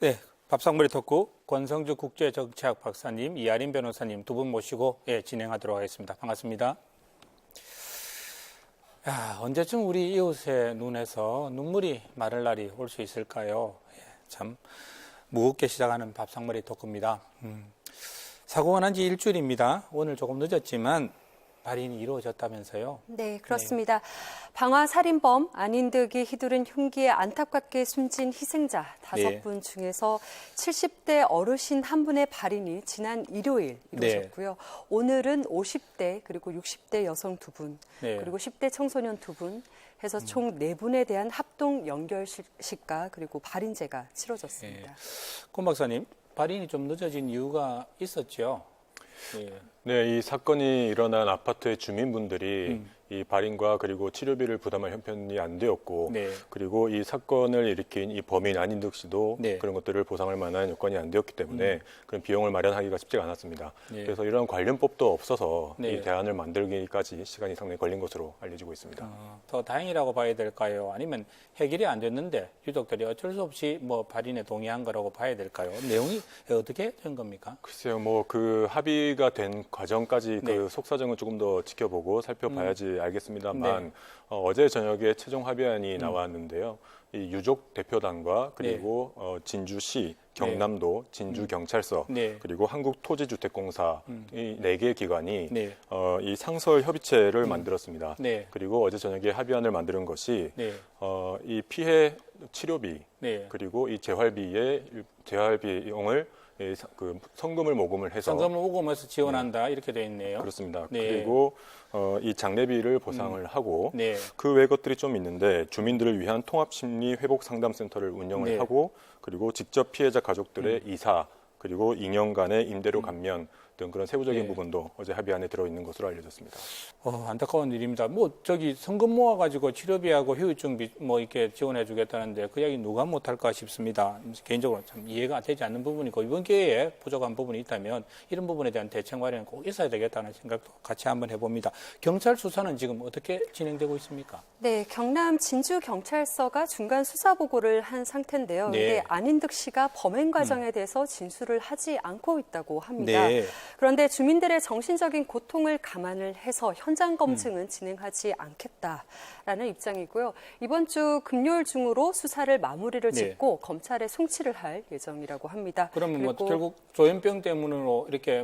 네, 밥상머리 토크 권성주 국제정치학 박사님, 이하린 변호사님 두 분 모시고 진행하도록 하겠습니다. 반갑습니다. 언제쯤 우리 이웃의 눈에서 눈물이 마를 날이 올 수 있을까요? 참 무겁게 시작하는 밥상머리 토크입니다. 사고가 난 지 일주일입니다. 오늘 조금 늦었지만 발인이 이루어졌다면서요? 네, 그렇습니다. 네. 방화 살인범 안인득이 휘두른 흉기에 안타깝게 숨진 희생자 5분 중에서 70대 어르신 한 분의 발인이 지난 일요일 이루어졌고요. 오늘은 50대 그리고 60대 여성 2분 그리고 10대 청소년 2분 해서 총 4분에 대한 합동 연결식과 그리고 발인제가 치러졌습니다. 권 박사님, 발인이 좀 늦어진 이유가 있었죠? 네, 이 사건이 일어난 아파트의 주민분들이 이 발인과 그리고 치료비를 부담할 형편이 안 되었고, 그리고 이 사건을 일으킨 이 범인 안인득 씨도 그런 것들을 보상할 만한 여건이 안 되었기 때문에 그런 비용을 마련하기가 쉽지가 않았습니다. 그래서 이런 관련법도 없어서 이 대안을 만들기까지 시간이 상당히 걸린 것으로 알려지고 있습니다. 더 다행이라고 봐야 될까요? 아니면 해결이 안 됐는데 유족들이 어쩔 수 없이 뭐 발인에 동의한 거라고 봐야 될까요? 내용이 어떻게 된 겁니까? 글쎄요, 뭐 그 합의가 된 과정까지 그 속사정은 조금 더 지켜보고 살펴봐야지 알겠습니다만 어제 저녁에 최종 합의안이 나왔는데요. 이 유족 대표단과 그리고 진주시, 경남도, 진주경찰서 그리고 한국토지주택공사 이 4개 기관이 이 상설 협의체를 만들었습니다. 그리고 어제 저녁에 합의안을 만드는 것이 이 피해 치료비 그리고 이 재활비용을 그 성금을 모금을 해서 지원한다 이렇게 되어 있네요. 그렇습니다. 그리고 이 장례비를 보상을 하고 그 외 것들이 좀 있는데 주민들을 위한 통합심리회복상담센터를 운영을 하고 그리고 직접 피해자 가족들의 이사 그리고 2년간의 임대료 감면 등 그런 세부적인 부분도 어제 합의안에 들어있는 것으로 알려졌습니다. 안타까운 일입니다. 성금 모아가지고 치료비하고 후유증비 이렇게 지원해주겠다는데 그 이야기 누가 못할까 싶습니다. 개인적으로 참 이해가 되지 않는 부분이고 이번 기회에 부족한 부분이 있다면 이런 부분에 대한 대책 마련은 꼭 있어야 되겠다는 생각도 같이 한번 해봅니다. 경찰 수사는 지금 어떻게 진행되고 있습니까? 네, 경남 진주경찰서가 중간 수사 보고를 한 상태인데요. 이게 안인득 씨가 범행 과정에 대해서 진술을 하지 않고 있다고 합니다. 그런데 주민들의 정신적인 고통을 감안을 해서 현장 검증은 진행하지 않겠다라는 입장이고요. 이번 주 금요일 중으로 수사를 마무리를 짓고 검찰에 송치를 할 예정이라고 합니다. 그러면 결국 조현병 때문으로 이렇게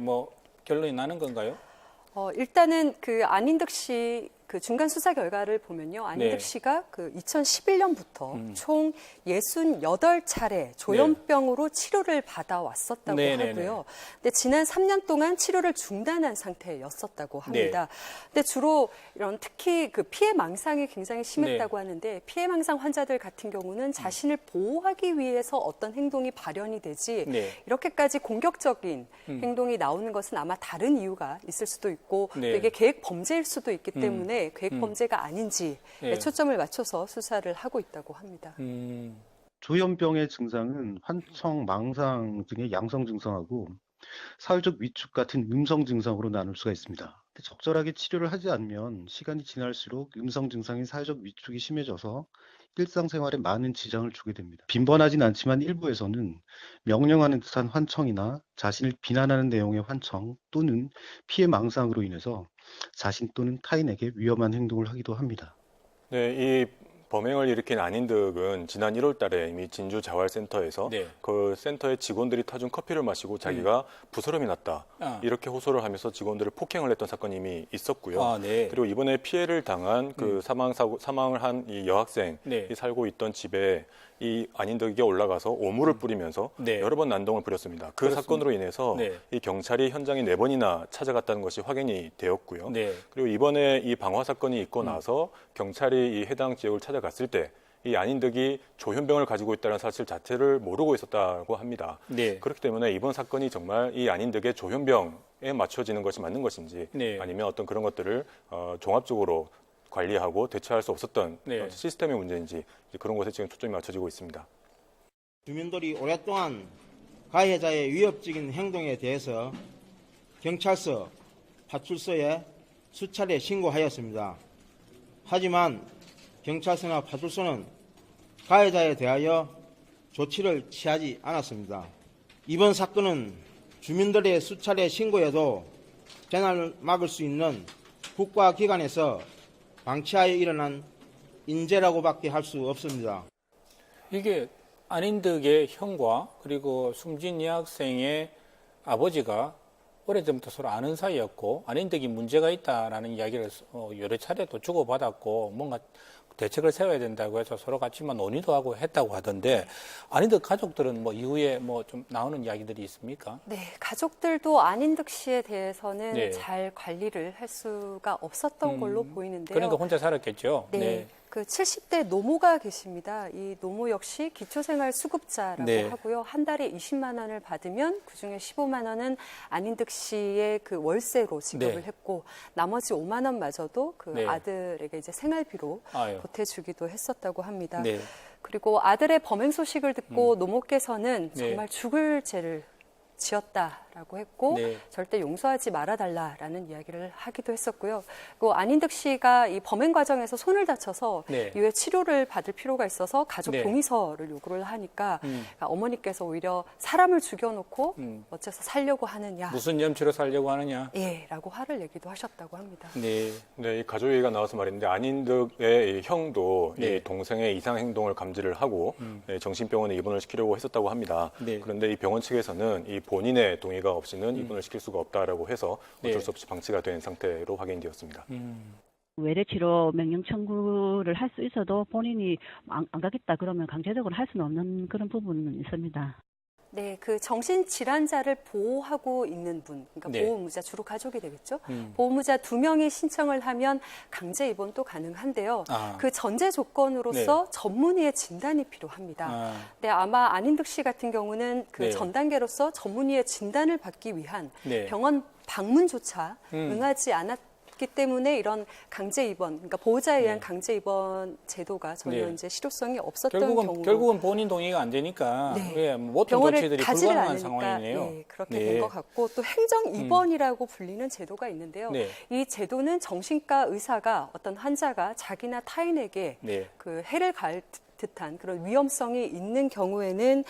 결론이 나는 건가요? 일단은 그 안인득 씨 그 중간 수사 결과를 보면요. 안인득 씨가 그 2011년부터 총 68차례 조현병으로 치료를 받아왔었다고 하고요. 근데 지난 3년 동안 치료를 중단한 상태였었다고 합니다. 근데 주로 이런 특히 그 피해 망상이 굉장히 심했다고 하는데 피해 망상 환자들 같은 경우는 자신을 보호하기 위해서 어떤 행동이 발현이 되지 이렇게까지 공격적인 행동이 나오는 것은 아마 다른 이유가 있을 수도 있고 또 이게 계획 범죄일 수도 있기 때문에 계획 범죄가 아닌지에 초점을 맞춰서 수사를 하고 있다고 합니다. 조현병의 증상은 환청, 망상 등의 양성 증상하고 사회적 위축 같은 음성 증상으로 나눌 수가 있습니다. 적절하게 치료를 하지 않으면 시간이 지날수록 음성 증상인 사회적 위축이 심해져서 일상생활에 많은 지장을 주게 됩니다. 빈번하진 않지만 일부에서는 명령하는 듯한 환청이나 자신을 비난하는 내용의 환청 또는 피해 망상으로 인해서 자신 또는 타인에게 위험한 행동을 하기도 합니다. 네, 이 범행을 일으킨 안인득은 지난 1월 달에 이미 진주자활센터에서 그 센터의 직원들이 타준 커피를 마시고 자기가 부스럼이 났다. 이렇게 호소를 하면서 직원들을 폭행을 했던 사건이 이미 있었고요. 그리고 이번에 피해를 당한 그 사망을 한 이 여학생이 살고 있던 집에 이 안인득에게 올라가서 오물을 뿌리면서 여러 번 난동을 부렸습니다. 그 사건으로 인해서 이 경찰이 현장에 4번이나 찾아갔다는 것이 확인이 되었고요. 그리고 이번에 이 방화 사건이 있고 나서 경찰이 이 해당 지역을 찾아갔을 때 이 안인득이 조현병을 가지고 있다는 사실 자체를 모르고 있었다고 합니다. 그렇기 때문에 이번 사건이 정말 이 안인득의 조현병에 맞춰지는 것이 맞는 것인지 아니면 어떤 그런 것들을 종합적으로 관리하고 대처할 수 없었던 시스템의 문제인지 그런 것에 지금 초점이 맞춰지고 있습니다. 주민들이 오랫동안 가해자의 위협적인 행동에 대해서 경찰서, 파출소에 수차례 신고하였습니다. 하지만 경찰서나 파출소는 가해자에 대하여 조치를 취하지 않았습니다. 이번 사건은 주민들의 수차례 신고에도 재난을 막을 수 있는 국가기관에서 방치하에 일어난 인재라고밖에 할 수 없습니다. 이게 안인덕의 형과 그리고 숨진 여학생의 아버지가 오래전부터 서로 아는 사이였고 안인덕이 문제가 있다라는 이야기를 여러 차례 또 주고받았고 뭔가 대책을 세워야 된다고 해서 서로 같이 논의도 하고 했다고 하던데 안인덕 가족들은 뭐 이후에 뭐 좀 나오는 이야기들이 있습니까? 네, 가족들도 안인덕 씨에 대해서는 네. 잘 관리를 할 수가 없었던 걸로 보이는데요. 그러니까 혼자 살았겠죠. 네. 그 70대 노모가 계십니다. 이 노모 역시 기초생활수급자라고 네. 하고요. 한 달에 20만 원을 받으면 그중에 15만 원은 안인덕 씨의 그 월세로 지급을 네. 했고 나머지 5만 원마저도 그 네. 아들에게 이제 생활비로 아유. 보태주기도 했었다고 합니다. 네. 그리고 아들의 범행 소식을 듣고 노모께서는 네. 정말 죽을 죄를 지었다라고 했고 네. 절대 용서하지 말아달라라는 이야기를 하기도 했었고요. 그 안인덕 씨가 이 범행 과정에서 손을 다쳐서 네. 이후에 치료를 받을 필요가 있어서 가족 네. 동의서를 요구를 하니까 그러니까 어머니께서 오히려 사람을 죽여놓고 어째서 살려고 하느냐. 무슨 염치로 살려고 하느냐? 예, 라고 화를 내기도 하셨다고 합니다. 네. 네, 이 가족 얘기가 나와서 말인데 안인덕의 이 형도 네. 이 동생의 이상 행동을 감지를 하고 정신병원에 입원을 시키려고 했었다고 합니다. 네. 그런데 이 병원 측에서는 이 본인의 동의가 없이는 입원을 시킬 수가 없다라고 해서 어쩔 네. 수 없이 방치가 된 상태로 확인되었습니다. 외래치료 명령 청구를 할 수 있어도 본인이 안 가겠다 그러면 강제적으로 할 수는 없는 그런 부분은 있습니다. 네, 그 정신질환자를 보호하고 있는 분, 그러니까 네. 보호무자, 주로 가족이 되겠죠. 보호무자 2명이 신청을 하면 강제 입원도 가능한데요. 그 전제 조건으로서 전문의의 진단이 필요합니다. 네, 아마 안인덕 씨 같은 경우는 그 네. 전 단계로서 전문의의 진단을 받기 위한 네. 병원 방문조차 응하지 않았기 때문에 이런 강제 입원, 그러니까 보호자에 의한 강제 입원 제도가 전혀 네. 이제 실효성이 없었던 경우. 결국은 본인 동의가 안 되니까 네. 예, 모든 병원을 조치들이 가지를 불가능한 않으니까 상황이네요. 예, 그렇게 네. 된 것 같고 또 행정 입원이라고 불리는 제도가 있는데요. 네. 이 제도는 정신과 의사가 어떤 환자가 자기나 타인에게 네. 그 해를 가할 듯한 그런 위험성이 있는 경우에는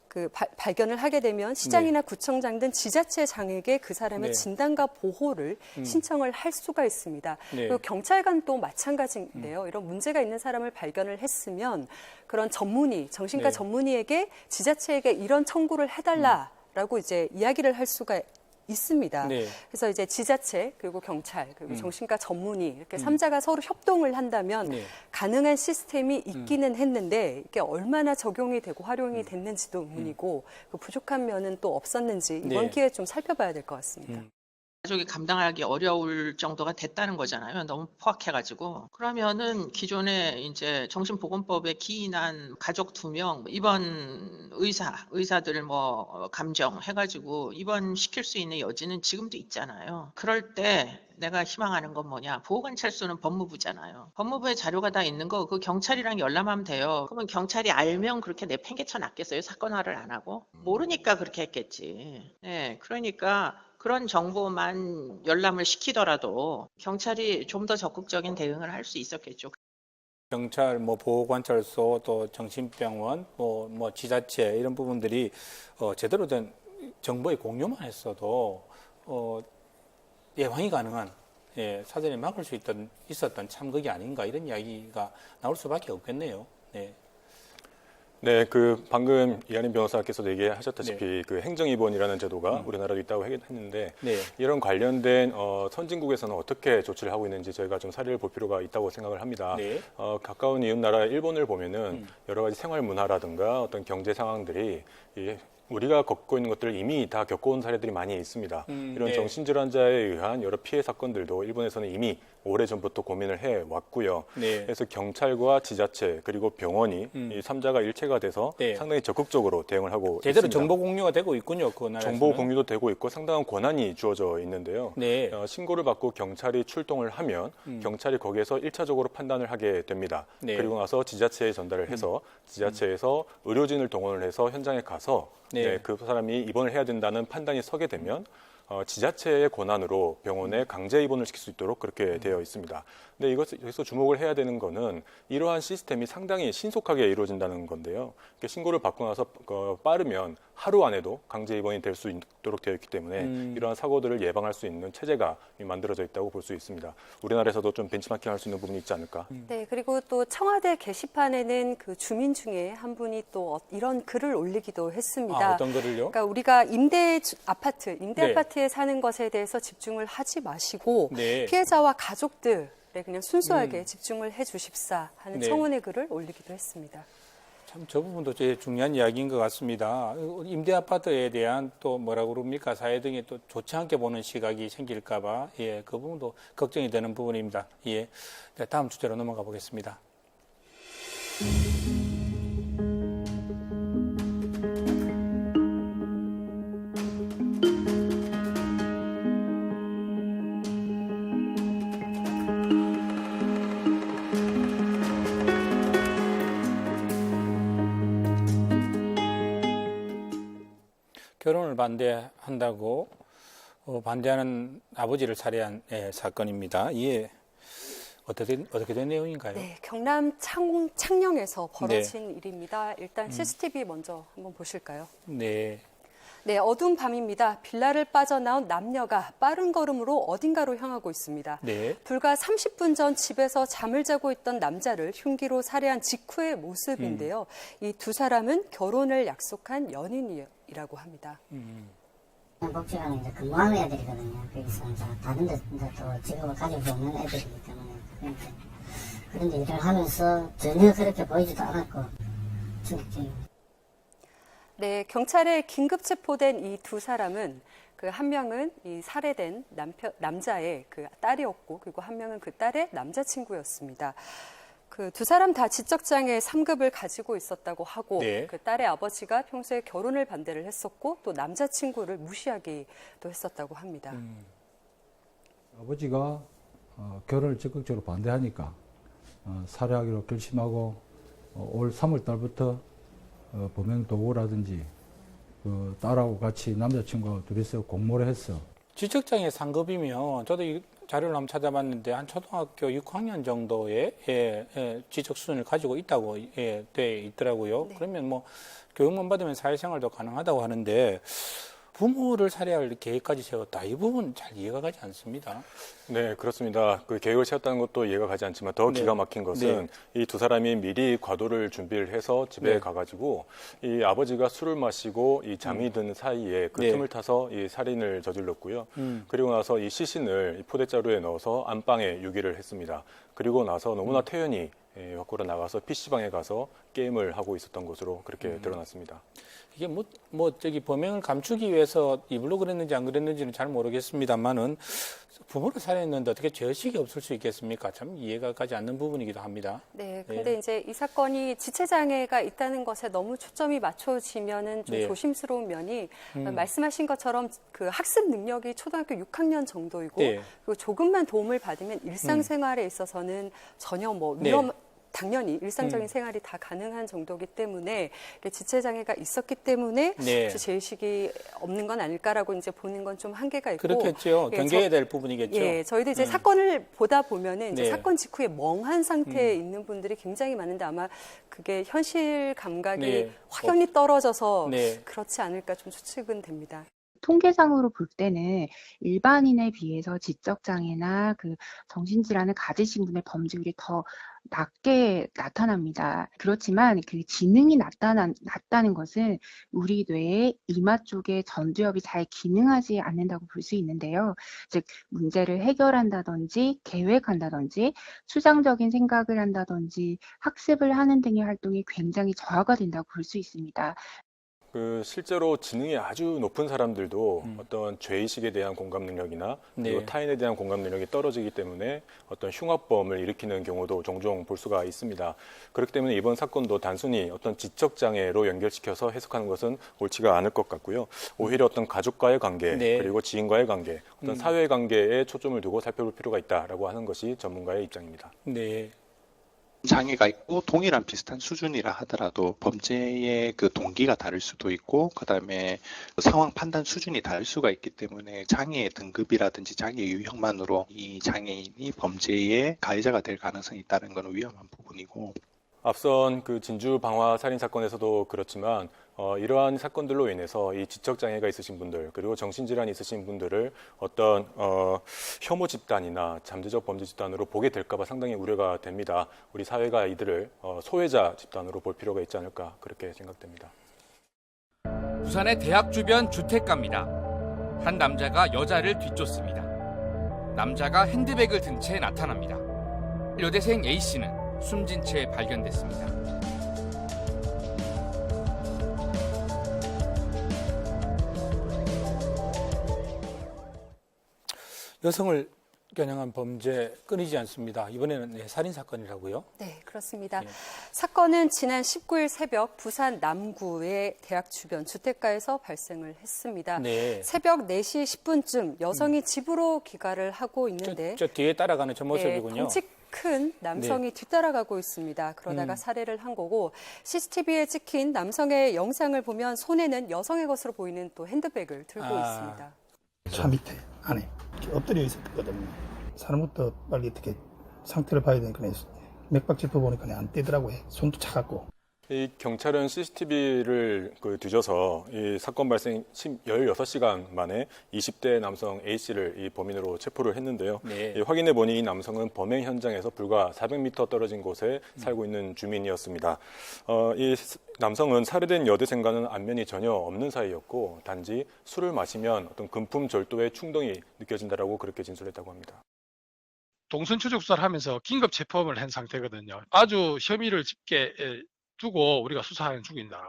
그 발견을 하게 되면 시장이나 구청장 등 지자체장에게 그 사람의 네. 진단과 보호를 신청을 할 수가 있습니다. 네. 그리고 경찰관도 마찬가지인데요. 이런 문제가 있는 사람을 발견을 했으면 그런 전문의, 정신과 네. 전문의에게 지자체에게 이런 청구를 해달라라고 이제 이야기를 할 수가 있습니다. 네. 그래서 이제 지자체 그리고 경찰 그리고 정신과 전문의 이렇게 3자가 서로 협동을 한다면 네. 가능한 시스템이 있기는 했는데 이게 얼마나 적용이 되고 활용이 됐는지도 의문이고 그 부족한 면은 또 없었는지 이번 네. 기회에 좀 살펴봐야 될 것 같습니다. 가족이 감당하기 어려울 정도가 됐다는 거잖아요. 너무 포악해가지고. 그러면은 기존에 이제 정신보건법에 기인한 가족 2명, 입원 의사들 뭐 감정해가지고 입원시킬 수 있는 여지는 지금도 있잖아요. 그럴 때 내가 희망하는 건 뭐냐. 보호관찰소는 법무부잖아요. 법무부에 자료가 다 있는 거 그 경찰이랑 열람하면 돼요. 그러면 경찰이 알면 그렇게 내팽개쳐 놨겠어요. 사건화를 안 하고. 모르니까 그렇게 했겠지. 네, 그러니까 그런 정보만 열람을 시키더라도 경찰이 좀 더 적극적인 대응을 할 수 있었겠죠. 경찰, 보호관찰소, 또 정신병원, 뭐 지자체 이런 부분들이 제대로 된 정보의 공유만 했어도 예방이 가능한 사전에 막을 수 있었던 참극이 아닌가 이런 이야기가 나올 수밖에 없겠네요. 네. 네, 방금 이한인 변호사께서도 얘기하셨다시피 그 행정입원이라는 제도가 우리나라도 있다고 했는데 네. 이런 관련된 선진국에서는 어떻게 조치를 하고 있는지 저희가 좀 사례를 볼 필요가 있다고 생각을 합니다. 네. 가까운 이웃 나라 일본을 보면은 여러 가지 생활 문화라든가 어떤 경제 상황들이 우리가 겪고 있는 것들을 이미 다 겪어온 사례들이 많이 있습니다. 이런 네. 정신질환자에 의한 여러 피해 사건들도 일본에서는 이미 오래전부터 고민을 해왔고요. 네. 그래서 경찰과 지자체 그리고 병원이 이 3자가 일체가 돼서 네. 상당히 적극적으로 대응을 하고 제대로 있습니다. 정보 공유가 되고 있군요. 그 나라에서는. 정보 공유도 되고 있고 상당한 권한이 주어져 있는데요. 네. 신고를 받고 경찰이 출동을 하면 경찰이 거기에서 1차적으로 판단을 하게 됩니다. 네. 그리고 나서 지자체에 전달을 해서 지자체에서 의료진을 동원을 해서 현장에 가서 네. 그 사람이 입원을 해야 된다는 판단이 서게 되면 지자체의 권한으로 병원에 강제 입원을 시킬 수 있도록 그렇게 되어 있습니다. 근데 여기서 주목을 해야 되는 거는 이러한 시스템이 상당히 신속하게 이루어진다는 건데요. 신고를 받고 나서 빠르면 하루 안에도 강제 입원이 될 수 있도록 되어 있기 때문에 이러한 사고들을 예방할 수 있는 체제가 만들어져 있다고 볼 수 있습니다. 우리나라에서도 좀 벤치마킹할 수 있는 부분이 있지 않을까. 네, 그리고 또 청와대 게시판에는 그 주민 중에 한 분이 또 이런 글을 올리기도 했습니다. 어떤 글을요? 그러니까 우리가 임대 아파트에 네. 사는 것에 대해서 집중을 하지 마시고 네. 피해자와 가족들에 그냥 순수하게 집중을 해주십사 하는 네. 청원의 글을 올리기도 했습니다. 참 저 부분도 제일 중요한 이야기인 것 같습니다. 임대 아파트에 대한 또 뭐라고 그럽니까? 사회 등에 또 좋지 않게 보는 시각이 생길까봐 예, 그 부분도 걱정이 되는 부분입니다. 예, 네, 다음 주제로 넘어가 보겠습니다. 결혼을 반대한다고 반대하는 아버지를 살해한 사건입니다. 이게 어떻게 된 내용인가요? 네, 경남 창녕에서 벌어진 일입니다. 일단 CCTV 먼저 한번 보실까요? 네. 네, 어두운 밤입니다. 빌라를 빠져나온 남녀가 빠른 걸음으로 어딘가로 향하고 있습니다. 네. 불과 30분 전 집에서 잠을 자고 있던 남자를 흉기로 살해한 직후의 모습인데요. 이 두 사람은 결혼을 약속한 연인이라고 합니다. 복지관에 이제 근무하는 애들이거든요. 거기서 이제 다른 데도 직업을 가지고 있는 애들이기 때문에 그런데 일을 하면서 전혀 그렇게 보이지도 않았고 충격적입니다. 네, 경찰에 긴급 체포된 이 두 사람은 그 한 명은 이 살해된 남자의 그 딸이었고, 그리고 한 명은 그 딸의 남자친구였습니다. 그 두 사람 다 지적장애 3급을 가지고 있었다고 하고, 네. 그 딸의 아버지가 평소에 결혼을 반대를 했었고, 또 남자친구를 무시하기도 했었다고 합니다. 아버지가 결혼을 적극적으로 반대하니까 살해하기로 결심하고 올 3월 달부터 범행 도구라든지 그 딸하고 같이 남자친구하고 둘이서 공모를 했어. 지적장애 상급이면 저도 이 자료를 한번 찾아봤는데 한 초등학교 6학년 정도의 지적 수준을 가지고 있다고 돼 있더라고요. 네. 그러면 뭐 교육만 받으면 사회생활도 가능하다고 하는데 부모를 살해할 계획까지 세웠다. 이 부분 잘 이해가 가지 않습니다. 네, 그렇습니다. 그 계획을 세웠다는 것도 이해가 가지 않지만 더 기가 막힌 것은 이 두 사람이 미리 과도를 준비를 해서 집에 가가지고 이 아버지가 술을 마시고 이 잠이 드는 사이에 그 틈을 타서 이 살인을 저질렀고요. 그리고 나서 이 시신을 이 포대자루에 넣어서 안방에 유기를 했습니다. 그리고 나서 너무나 태연히 밖으로 나가서 PC방에 가서 게임을 하고 있었던 것으로 그렇게 드러났습니다. 이게 저기 범행을 감추기 위해서 입으로 그랬는지 안 그랬는지는 잘 모르겠습니다만은 부모를 살해했는데 어떻게 죄의식이 없을 수 있겠습니까? 참 이해가 가지 않는 부분이기도 합니다. 네, 근데 이제 이 사건이 지체장애가 있다는 것에 너무 초점이 맞춰지면은 좀 조심스러운 면이 말씀하신 것처럼 그 학습 능력이 초등학교 6학년 정도이고 그리고 조금만 도움을 받으면 일상생활에 있어서는 전혀 뭐 위험 당연히 일상적인 생활이 다 가능한 정도이기 때문에 지체장애가 있었기 때문에 죄의식이 없는 건 아닐까라고 이제 보는 건 좀 한계가 있고 그렇겠죠. 경계해야 될 부분이겠죠. 예, 저희도 이제 사건을 보다 보면은 이제 사건 직후에 멍한 상태에 있는 분들이 굉장히 많은데 아마 그게 현실 감각이 확연히 떨어져서 그렇지 않을까 좀 추측은 됩니다. 통계상으로 볼 때는 일반인에 비해서 지적장애나 그 정신질환을 가지신 분의 범죄율이 더 낮게 나타납니다. 그렇지만 그 지능이 낮다는 것은 우리 뇌의 이마 쪽의 전두엽이 잘 기능하지 않는다고 볼 수 있는데요. 즉 문제를 해결한다든지 계획한다든지 추상적인 생각을 한다든지 학습을 하는 등의 활동이 굉장히 저하가 된다고 볼 수 있습니다. 그 실제로 지능이 아주 높은 사람들도 어떤 죄의식에 대한 공감 능력이나 그리고 타인에 대한 공감 능력이 떨어지기 때문에 어떤 흉악범을 일으키는 경우도 종종 볼 수가 있습니다. 그렇기 때문에 이번 사건도 단순히 어떤 지적 장애로 연결시켜서 해석하는 것은 옳지가 않을 것 같고요. 오히려 어떤 가족과의 관계 그리고 지인과의 관계, 어떤 사회 관계에 초점을 두고 살펴볼 필요가 있다라고 하는 것이 전문가의 입장입니다. 네. 장애가 있고 동일한 비슷한 수준이라 하더라도 범죄의 그 동기가 다를 수도 있고 그다음에 상황 판단 수준이 다를 수가 있기 때문에 장애의 등급이라든지 장애 유형만으로 이 장애인이 범죄의 가해자가 될 가능성이 있다는 것은 위험한 부분이고 앞선 그 진주 방화 살인 사건에서도 그렇지만 이러한 사건들로 인해서 이 지적 장애가 있으신 분들 그리고 정신질환이 있으신 분들을 어떤 혐오 집단이나 잠재적 범죄 집단으로 보게 될까봐 상당히 우려가 됩니다. 우리 사회가 이들을 소외자 집단으로 볼 필요가 있지 않을까 그렇게 생각됩니다. 부산의 대학 주변 주택가입니다. 한 남자가 여자를 뒤쫓습니다. 남자가 핸드백을 든 채 나타납니다. 여대생 A씨는 숨진 채 발견됐습니다. 여성을 겨냥한 범죄 끊이지 않습니다. 이번에는 살인 사건이라고요? 네, 그렇습니다. 네. 사건은 지난 19일 새벽 부산 남구의 대학 주변 주택가에서 발생을 했습니다. 네. 새벽 4시 10분쯤 여성이 집으로 귀가를 하고 있는데 저 뒤에 따라가는 저 모습이군요. 네, 덩치 큰 남성이 뒤따라가고 있습니다. 그러다가 살해를 한 거고 CCTV에 찍힌 남성의 영상을 보면 손에는 여성의 것으로 보이는 또 핸드백을 들고 있습니다. 차 밑에 안에 엎드려 있었거든요. 사람부터 빨리 어떻게 상태를 봐야 되니까 맥박지도 보니까 안 떼더라고요. 손도 차갑고. 이 경찰은 CCTV를 뒤져서 이 사건 발생 16시간 만에 20대 남성 A씨를 이 범인으로 체포를 했는데요. 네. 확인해 보니 이 남성은 범행 현장에서 불과 400m 떨어진 곳에 살고 있는 주민이었습니다. 이 남성은 살해된 여대생과는 안면이 전혀 없는 사이였고 단지 술을 마시면 어떤 금품 절도의 충동이 느껴진다라고 그렇게 진술했다고 합니다. 동선 추적 수사를 하면서 긴급 체포를 한 상태거든요. 아주 혐의를 짙게 두고 우리가 수사하는 중입니다.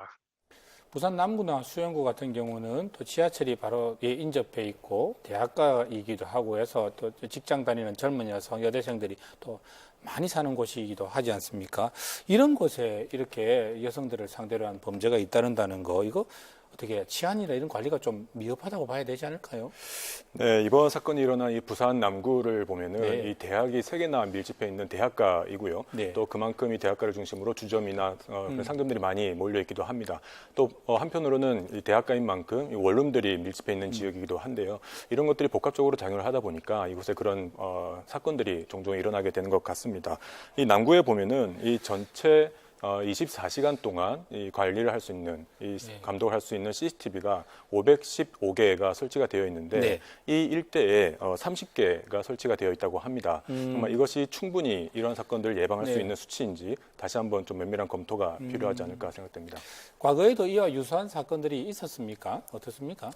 부산 남구나 수영구 같은 경우는 또 지하철이 바로 인접해 있고 대학가이기도 하고 해서 또 직장 다니는 젊은 여성, 여대생들이 또 많이 사는 곳이기도 하지 않습니까? 이런 곳에 이렇게 여성들을 상대로 한 범죄가 잇따른다는 거, 이거 어떻게 치안이나 이런 관리가 좀 미흡하다고 봐야 되지 않을까요? 네, 이번 사건이 일어난 이 부산 남구를 보면은 네. 이 대학이 3개나 밀집해 있는 대학가이고요. 네. 또 그만큼 이 대학가를 중심으로 주점이나 그런 상점들이 많이 몰려 있기도 합니다. 또 한편으로는 이 대학가인 만큼 이 원룸들이 밀집해 있는 지역이기도 한데요. 이런 것들이 복합적으로 작용을 하다 보니까 이곳에 그런 사건들이 종종 일어나게 되는 것 같습니다. 이 남구에 보면은 이 전체 24시간 동안 이 관리를 할 수 있는, 이 감독을 할 수 있는 CCTV가 515개가 설치가 되어 있는데 네. 이 일대에 30개가 설치가 되어 있다고 합니다. 정말 이것이 충분히 이런 사건들을 예방할 수 있는 수치인지 다시 한번 좀 면밀한 검토가 필요하지 않을까 생각됩니다. 과거에도 이와 유사한 사건들이 있었습니까? 어떻습니까?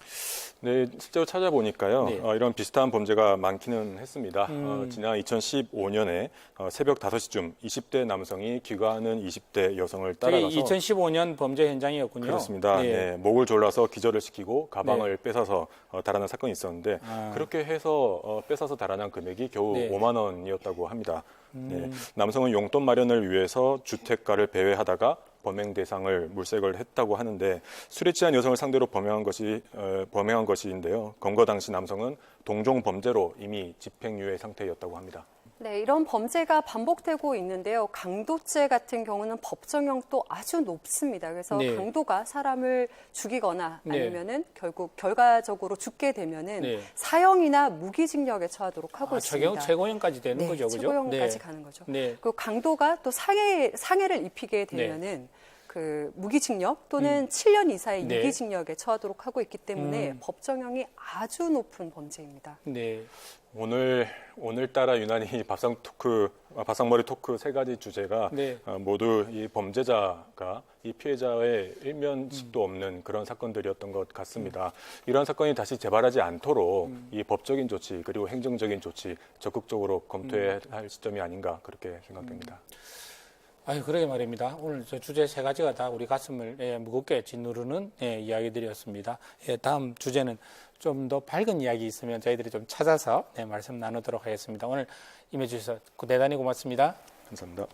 네, 실제로 찾아보니까요. 네. 이런 비슷한 범죄가 많기는 했습니다. 지난 2015년에 새벽 5시쯤 20대 남성이 귀가하는 20대 여성을 따라가서 2015년 범죄 현장이었군요. 그렇습니다. 네. 네, 목을 졸라서 기절을 시키고 가방을 뺏어서 달아난 사건이 있었는데 그렇게 해서 뺏어서 달아난 금액이 겨우 네. 5만 원이었다고 합니다. 네, 남성은 용돈 마련을 위해서 주택가를 배회하다가 범행 대상을 물색을 했다고 하는데 술에 취한 여성을 상대로 범행한 것인데요. 검거 당시 남성은 동종 범죄로 이미 집행유예 상태였다고 합니다. 네, 이런 범죄가 반복되고 있는데요. 강도죄 같은 경우는 법정형도 아주 높습니다. 그래서 네. 강도가 사람을 죽이거나 네. 아니면은 결국 결과적으로 죽게 되면은 네. 사형이나 무기징역에 처하도록 하고 있습니다. 최고형까지 되는 네, 거죠, 그죠? 최고형까지 가는 거죠. 네. 그 강도가 또 상해를 입히게 되면은 그 무기징역 또는 7년 이사의 네. 유기징역에 처하도록 하고 있기 때문에 법정형이 아주 높은 범죄입니다. 네. 오늘따라 유난히 밥상머리 토크 3가지 주제가 네. 모두 이 범죄자가 이 피해자의 일면식도 없는 그런 사건들이었던 것 같습니다. 이러한 사건이 다시 재발하지 않도록 이 법적인 조치 그리고 행정적인 조치 적극적으로 검토해야 할 시점이 아닌가 그렇게 생각됩니다. 아유, 그러게 말입니다. 오늘 저 주제 3가지가 다 우리 가슴을 무겁게 짓누르는 이야기들이었습니다. 다음 주제는 좀 더 밝은 이야기 있으면 저희들이 좀 찾아서 말씀 나누도록 하겠습니다. 오늘 임해주셔서 대단히 고맙습니다. 감사합니다.